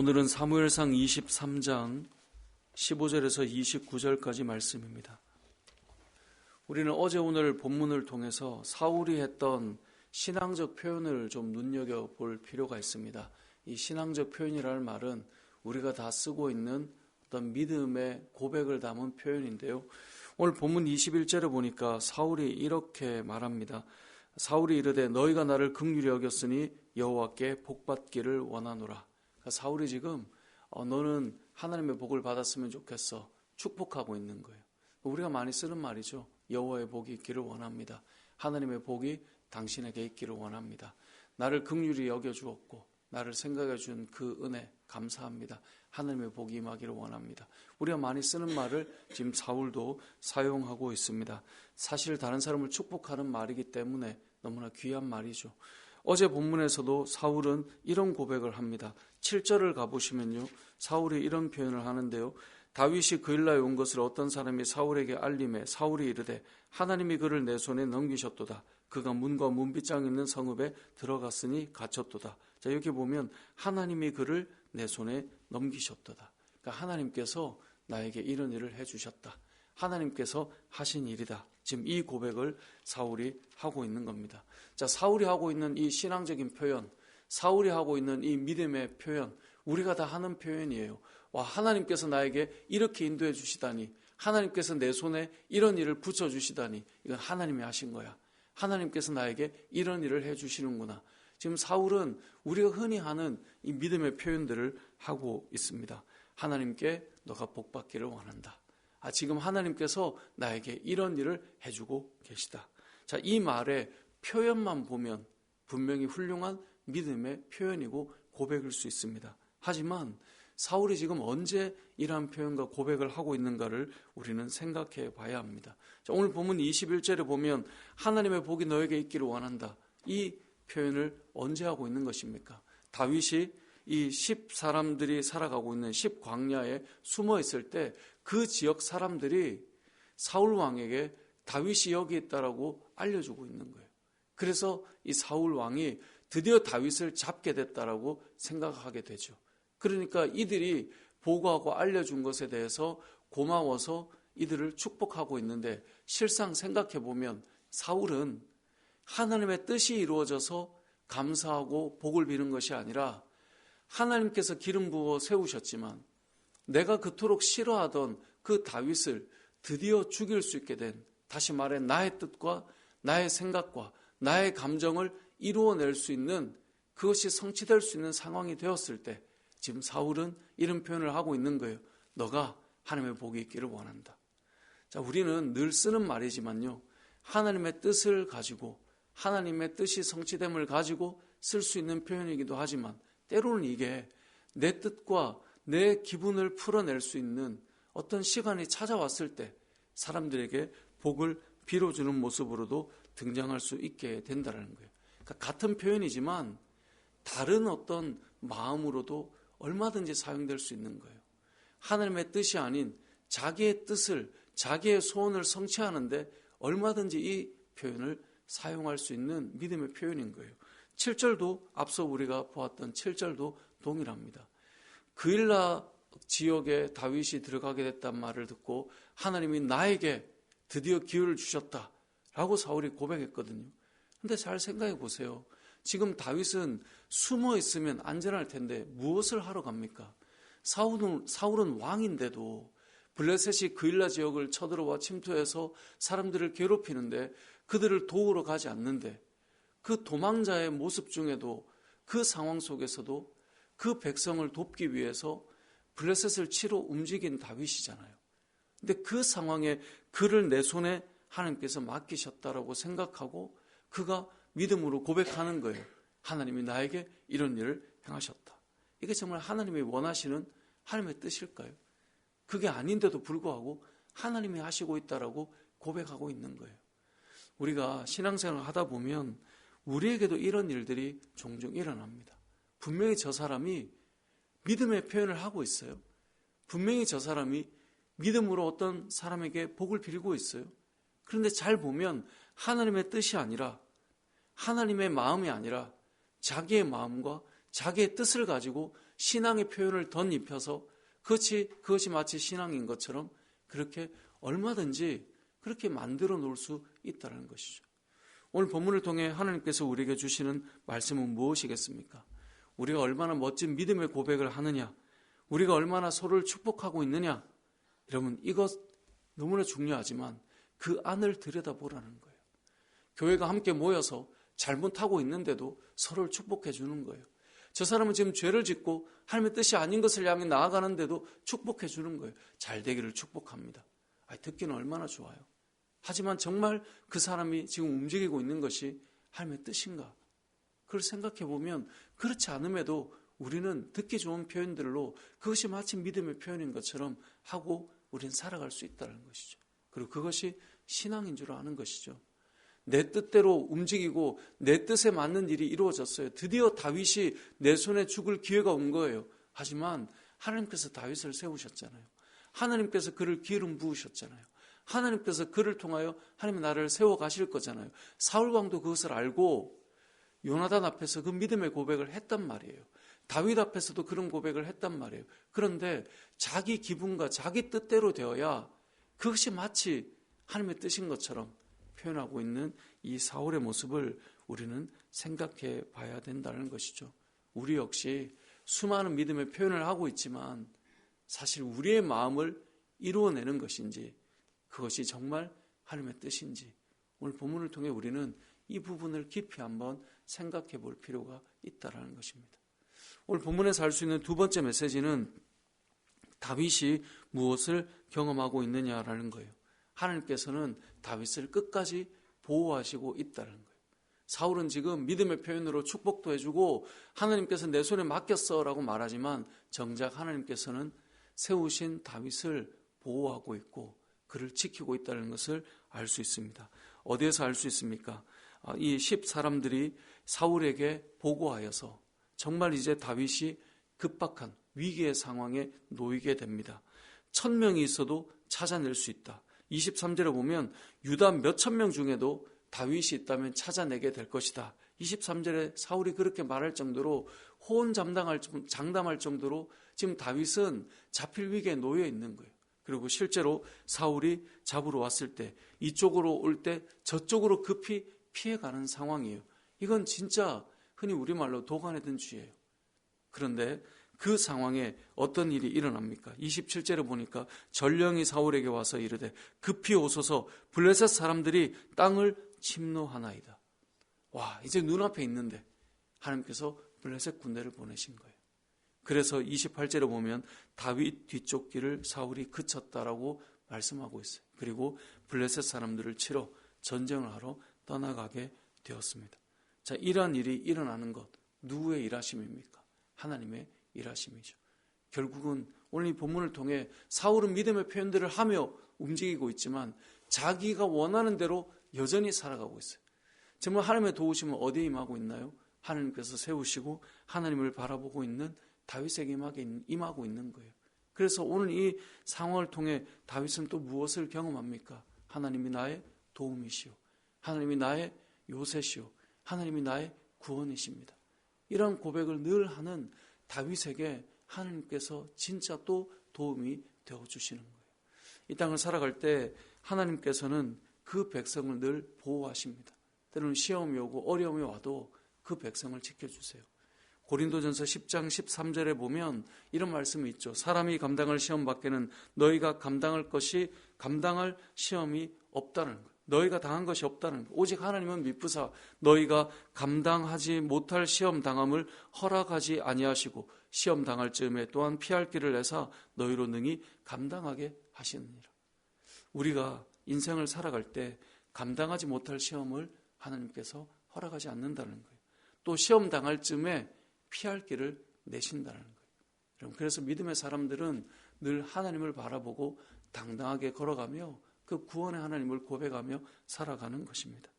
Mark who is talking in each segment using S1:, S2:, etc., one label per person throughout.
S1: 오늘은 사무엘상 23장 15절에서 29절까지 말씀입니다. 우리는 어제 오늘 본문을 통해서 사울이 했던 신앙적 표현을 좀 눈여겨볼 필요가 있습니다. 이 신앙적 표현이라는 말은 우리가 다 쓰고 있는 어떤 믿음의 고백을 담은 표현인데요. 오늘 본문 21절에 보니까 사울이 이렇게 말합니다. 사울이 이르되 너희가 나를 긍휼히 여겼으니 여호와께 복받기를 원하노라. 그러니까 사울이 지금 너는 하나님의 복을 받았으면 좋겠어. 축복하고 있는 거예요. 우리가 많이 쓰는 말이죠. 여호와의 복이 있기를 원합니다. 하나님의 복이 당신에게 있기를 원합니다. 나를 긍휼히 여겨주었고 나를 생각해 준 그 은혜 감사합니다. 하나님의 복이 임하기를 원합니다. 우리가 많이 쓰는 말을 지금 사울도 사용하고 있습니다. 사실 다른 사람을 축복하는 말이기 때문에 너무나 귀한 말이죠. 어제 본문에서도 사울은 이런 고백을 합니다. 7절을 가보시면요. 사울이 이런 표현을 하는데요. 다윗이 그일라에 온 것을 어떤 사람이 사울에게 알림해 사울이 이르되 하나님이 그를 내 손에 넘기셨도다. 그가 문과 문빗장 있는 성읍에 들어갔으니 갇혔도다. 자, 여기 보면 하나님이 그를 내 손에 넘기셨도다. 그러니까 하나님께서 나에게 이런 일을 해주셨다. 하나님께서 하신 일이다. 지금 이 고백을 사울이 하고 있는 겁니다. 자, 사울이 하고 있는 이 신앙적인 표현, 사울이 하고 있는 이 믿음의 표현, 우리가 다 하는 표현이에요. 와, 하나님께서 나에게 이렇게 인도해 주시다니, 하나님께서 내 손에 이런 일을 붙여주시다니, 이건 하나님이 하신 거야. 하나님께서 나에게 이런 일을 해주시는구나. 지금 사울은 우리가 흔히 하는 이 믿음의 표현들을 하고 있습니다. 하나님께 너가 복받기를 원한다. 지금 하나님께서 나에게 이런 일을 해주고 계시다. 자, 이 말의 표현만 보면 분명히 훌륭한 믿음의 표현이고 고백일 수 있습니다. 하지만 사울이 지금 언제 이러한 표현과 고백을 하고 있는가를 우리는 생각해 봐야 합니다. 자, 오늘 본문 21절에 보면 하나님의 복이 너에게 있기를 원한다. 이 표현을 언제 하고 있는 것입니까? 다윗이 이 10사람들이 살아가고 있는 10광야에 숨어 있을 때 그 지역 사람들이 사울 왕에게 다윗이 여기 있다라고 알려주고 있는 거예요. 그래서 이 사울 왕이 드디어 다윗을 잡게 됐다라고 생각하게 되죠. 그러니까 이들이 보고하고 알려준 것에 대해서 고마워서 이들을 축복하고 있는데 실상 생각해 보면 사울은 하나님의 뜻이 이루어져서 감사하고 복을 비는 것이 아니라 하나님께서 기름 부어 세우셨지만 내가 그토록 싫어하던 그 다윗을 드디어 죽일 수 있게 된, 다시 말해 나의 뜻과 나의 생각과 나의 감정을 이루어낼 수 있는, 그것이 성취될 수 있는 상황이 되었을 때 지금 사울은 이런 표현을 하고 있는 거예요. 너가 하나님의 복이 있기를 원한다. 자, 우리는 늘 쓰는 말이지만요, 하나님의 뜻을 가지고 하나님의 뜻이 성취됨을 가지고 쓸 수 있는 표현이기도 하지만 때로는 이게 내 뜻과 내 기분을 풀어낼 수 있는 어떤 시간이 찾아왔을 때 사람들에게 복을 빌어주는 모습으로도 등장할 수 있게 된다는 거예요. 그러니까 같은 표현이지만 다른 어떤 마음으로도 얼마든지 사용될 수 있는 거예요. 하나님의 뜻이 아닌 자기의 뜻을, 자기의 소원을 성취하는데 얼마든지 이 표현을 사용할 수 있는 믿음의 표현인 거예요. 7절도 앞서 우리가 보았던 7절도 동일합니다. 그일라 지역에 다윗이 들어가게 됐단 말을 듣고 하나님이 나에게 드디어 기회를 주셨다라고 사울이 고백했거든요. 근데 잘 생각해 보세요. 지금 다윗은 숨어 있으면 안전할 텐데 무엇을 하러 갑니까? 사울은 왕인데도 블레셋이 그일라 지역을 쳐들어와 침투해서 사람들을 괴롭히는데 그들을 도우러 가지 않는데 그 도망자의 모습 중에도 그 상황 속에서도 그 백성을 돕기 위해서 블레셋을 치러 움직인 다윗이잖아요. 근데 그 상황에 그를 내 손에 하나님께서 맡기셨다라고 생각하고 그가 믿음으로 고백하는 거예요. 하나님이 나에게 이런 일을 행하셨다. 이게 정말 하나님이 원하시는 하나님의 뜻일까요? 그게 아닌데도 불구하고 하나님이 하시고 있다라고 고백하고 있는 거예요. 우리가 신앙생활을 하다 보면 우리에게도 이런 일들이 종종 일어납니다. 분명히 저 사람이 믿음의 표현을 하고 있어요. 분명히 저 사람이 믿음으로 어떤 사람에게 복을 빌고 있어요. 그런데 잘 보면 하나님의 뜻이 아니라, 하나님의 마음이 아니라 자기의 마음과 자기의 뜻을 가지고 신앙의 표현을 덧입혀서 그것이 마치 신앙인 것처럼 그렇게 얼마든지 그렇게 만들어 놓을 수 있다는 것이죠. 오늘 본문을 통해 하나님께서 우리에게 주시는 말씀은 무엇이겠습니까? 우리가 얼마나 멋진 믿음의 고백을 하느냐, 우리가 얼마나 서로를 축복하고 있느냐, 여러분 이것 너무나 중요하지만 그 안을 들여다보라는 거예요. 교회가 함께 모여서 잘못하고 있는데도 서로를 축복해 주는 거예요. 저 사람은 지금 죄를 짓고 하나님의 뜻이 아닌 것을 향해 나아가는데도 축복해 주는 거예요. 잘 되기를 축복합니다. 듣기는 얼마나 좋아요. 하지만 정말 그 사람이 지금 움직이고 있는 것이 하나님의 뜻인가? 그걸 생각해 보면 그렇지 않음에도 우리는 듣기 좋은 표현들로 그것이 마치 믿음의 표현인 것처럼 하고 우리는 살아갈 수 있다는 것이죠. 그리고 그것이 신앙인 줄 아는 것이죠. 내 뜻대로 움직이고 내 뜻에 맞는 일이 이루어졌어요. 드디어 다윗이 내 손에 죽을 기회가 온 거예요. 하지만 하나님께서 다윗을 세우셨잖아요. 하나님께서 그를 기름 부으셨잖아요. 하나님께서 그를 통하여 하나님의 나라를 세워가실 거잖아요. 사울왕도 그것을 알고 요나단 앞에서 그 믿음의 고백을 했단 말이에요. 다윗 앞에서도 그런 고백을 했단 말이에요. 그런데 자기 기분과 자기 뜻대로 되어야 그것이 마치 하나님의 뜻인 것처럼 표현하고 있는 이 사울의 모습을 우리는 생각해 봐야 된다는 것이죠. 우리 역시 수많은 믿음의 표현을 하고 있지만 사실 우리의 마음을 이루어내는 것인지 그것이 정말 하나님의 뜻인지 오늘 본문을 통해 우리는 이 부분을 깊이 한번 생각해 볼 필요가 있다는 것입니다. 오늘 본문에서 알 수 있는 두 번째 메시지는 다윗이 무엇을 경험하고 있느냐라는 거예요. 하나님께서는 다윗을 끝까지 보호하시고 있다는 거예요. 사울은 지금 믿음의 표현으로 축복도 해주고 하나님께서 내 손에 맡겼어라고 말하지만 정작 하나님께서는 세우신 다윗을 보호하고 있고 그를 지키고 있다는 것을 알 수 있습니다. 어디에서 알 수 있습니까? 이 10사람들이 사울에게 보고하여서 정말 이제 다윗이 급박한 위기의 상황에 놓이게 됩니다. 1000명이 있어도 찾아낼 수 있다. 23절에 보면 유다 몇천 명 중에도 다윗이 있다면 찾아내게 될 것이다. 23절에 사울이 그렇게 말할 정도로 장담할 정도로 지금 다윗은 잡힐 위기에 놓여 있는 거예요. 그리고 실제로 사울이 잡으러 왔을 때 이쪽으로 올 때 저쪽으로 급히 피해가는 상황이에요. 이건 진짜 흔히 우리말로 도간에 든 쥐예요. 그런데 그 상황에 어떤 일이 일어납니까? 27절에 보니까 전령이 사울에게 와서 이르되 급히 오소서 블레셋 사람들이 땅을 침노하나이다. 와, 이제 눈앞에 있는데 하나님께서 블레셋 군대를 보내신 거예요. 그래서 28절에 보면 다윗 뒤쫓기를 사울이 그쳤다라고 말씀하고 있어요. 그리고 블레셋 사람들을 치러 전쟁을 하러 떠나가게 되었습니다. 자, 이러한 일이 일어나는 것 누구의 일하심입니까? 하나님의 일하심이죠. 결국은 오늘 이 본문을 통해 사울은 믿음의 표현들을 하며 움직이고 있지만 자기가 원하는 대로 여전히 살아가고 있어요. 정말 하나님의 도우심은 어디에 임하고 있나요? 하나님께서 세우시고 하나님을 바라보고 있는 다윗에게 임하고 있는 거예요. 그래서 오늘 이 상황을 통해 다윗은 또 무엇을 경험합니까? 하나님이 나의 도움이시오. 하나님이 나의 요새시오. 하나님이 나의 구원이십니다. 이런 고백을 늘 하는 다윗에게 하나님께서 진짜 또 도움이 되어주시는 거예요. 이 땅을 살아갈 때 하나님께서는 그 백성을 늘 보호하십니다. 때로는 시험이 오고 어려움이 와도 그 백성을 지켜주세요. 고린도전서 10장 13절에 보면 이런 말씀이 있죠. 사람이 감당할 시험 밖에는 너희가 감당할 시험이 없다는 거예요. 너희가 당한 것이 없다는 거예요. 오직 하나님은 미쁘사 너희가 감당하지 못할 시험 당함을 허락하지 아니하시고 시험 당할 즈음에 또한 피할 길을 내사 너희로 능히 감당하게 하시느니라. 우리가 인생을 살아갈 때 감당하지 못할 시험을 하나님께서 허락하지 않는다는 거예요. 또 시험 당할 즈음에 피할 길을 내신다는 거예요. 그래서 믿음의 사람들은 늘 하나님을 바라보고 당당하게 걸어가며 그 구원의 하나님을 고백하며 살아가는 것입니다.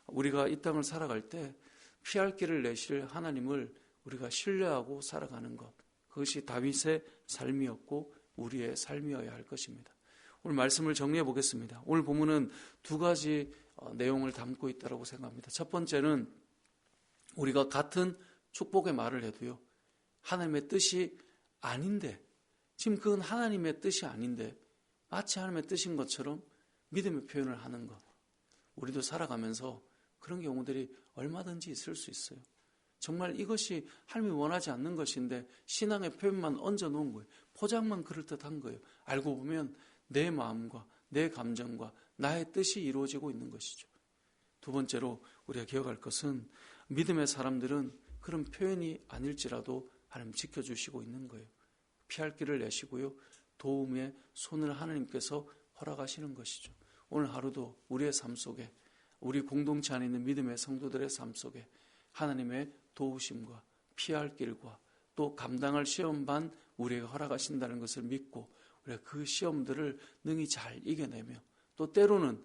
S1: 우리가 이 땅을 살아갈 때 피할 길을 내실 하나님을 우리가 신뢰하고 살아가는 것, 그것이 다윗의 삶이었고 우리의 삶이어야 할 것입니다. 오늘 말씀을 정리해 보겠습니다. 오늘 본문은 두 가지 내용을 담고 있다고 생각합니다. 첫 번째는 우리가 같은 축복의 말을 해도요, 하나님의 뜻이 아닌데, 지금 그건 하나님의 뜻이 아닌데 마치 하나님의 뜻인 것처럼 믿음의 표현을 하는 것. 우리도 살아가면서 그런 경우들이 얼마든지 있을 수 있어요. 정말 이것이 하나님이 원하지 않는 것인데 신앙의 표현만 얹어놓은 거예요. 포장만 그럴듯한 거예요. 알고 보면 내 마음과 내 감정과 나의 뜻이 이루어지고 있는 것이죠. 두 번째로 우리가 기억할 것은 믿음의 사람들은 그런 표현이 아닐지라도 하나님 지켜주시고 있는 거예요. 피할 길을 내시고요. 도움의 손을 하나님께서 허락하시는 것이죠. 오늘 하루도 우리의 삶 속에, 우리 공동체 안에 있는 믿음의 성도들의 삶 속에 하나님의 도우심과 피할 길과 또 감당할 시험 반 우리에게 허락하신다는 것을 믿고 우리가 그 시험들을 능히 잘 이겨내며 또 때로는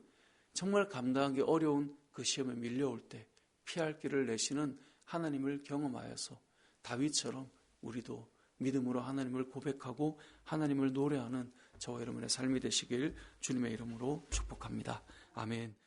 S1: 정말 감당하기 어려운 그 시험에 밀려올 때 피할 길을 내시는 하나님을 경험하여서 다윗처럼 우리도 믿음으로 하나님을 고백하고 하나님을 노래하는 저와 여러분의 삶이 되시길 주님의 이름으로 축복합니다. 아멘.